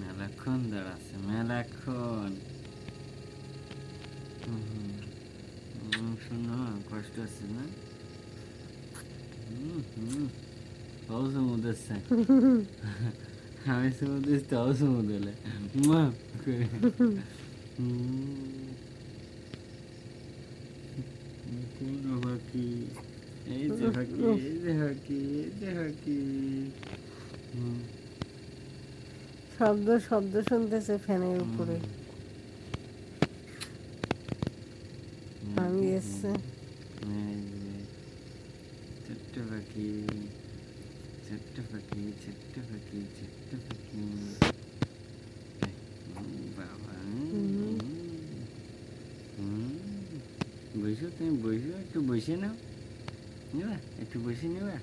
মেলাক্ষণ দাঁড়াচ্ছে, মেলাক্ষণ। শোনো, কষ্ট হচ্ছে না? তাও সমুদ্র আমি সমুদ্র তাও সমুদ্র পাখি, এই যে পাখি, এই যে পাখি, এই যে পাখি। শব্দ শব্দ শুনতেছে ফ্যানের উপরে। আমি এসছে ছোট্ট পাখি, ছোট্ট পাখি, ছোট্ট পাখি, ছোট্ট পাখি। বাবা, বসো, তুমি বসো, একটু বসে নাও, নেবা একটু বসে নেবা।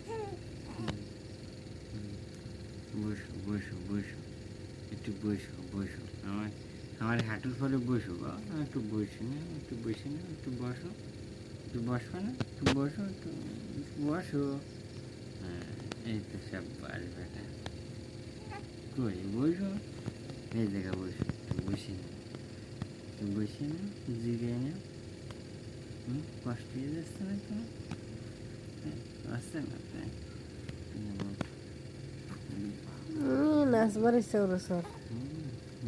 বসো বসো বসো, একটু বসো বসো, আমার হাঁটুর পরে বসো গো, একটু বসে নাও, একটু বসে নাও, একটু বসো, একটু বসবে না, একটু বসো, একটু বসো। হ্যাঁ, এই তো সব বাস বেটা, কই বসো, এই জায়গা বসো, একটু বসে নাও, একটু বসে নাও, জিরে নাও। কষ্ট হয়ে যাচ্ছে না তোমার? আসছে না তাই? নাচবার ইচ্ছা করে স্যার।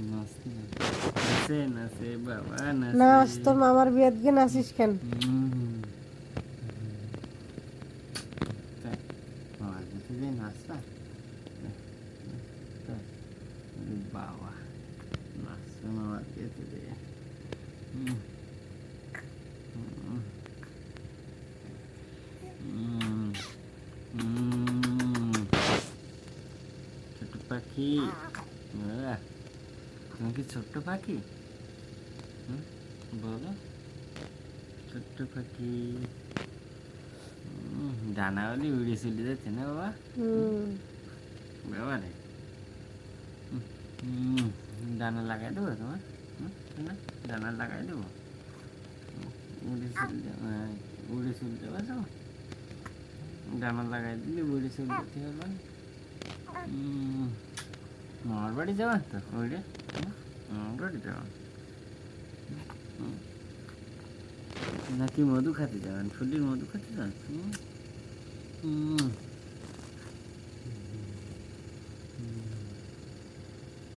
নাচে নাচে বাবা নাচ, নাচে। তোর মামার বিয়াত গিয়ে নাচিস কেন? মামার কাছে যে নাচতা, বাবা নাচছে মামার কাছে যে। ছোট্ট পাখি, তুমি কি ছোট্ট পাখি? বলো, ছোট্ট পাখি। ডানাওয়ালি উড়ে চলে যাচ্ছে না বাবা? বাবা রে, ডানা লাগাই দেবো তোমার? না, ডানা লাগাই দেবো? উড়ে চলতে, উড়ে চলতে পারছো? ডানা লাগাই দিলে উড়ে চলে যেতে পারবে না। মামার বাড়ি যাওয়া তো ওইটা, মামার বাড়ি যাওয়া নাকি মধু খাতে যাবেন? ফুলির মধু খাতে যান?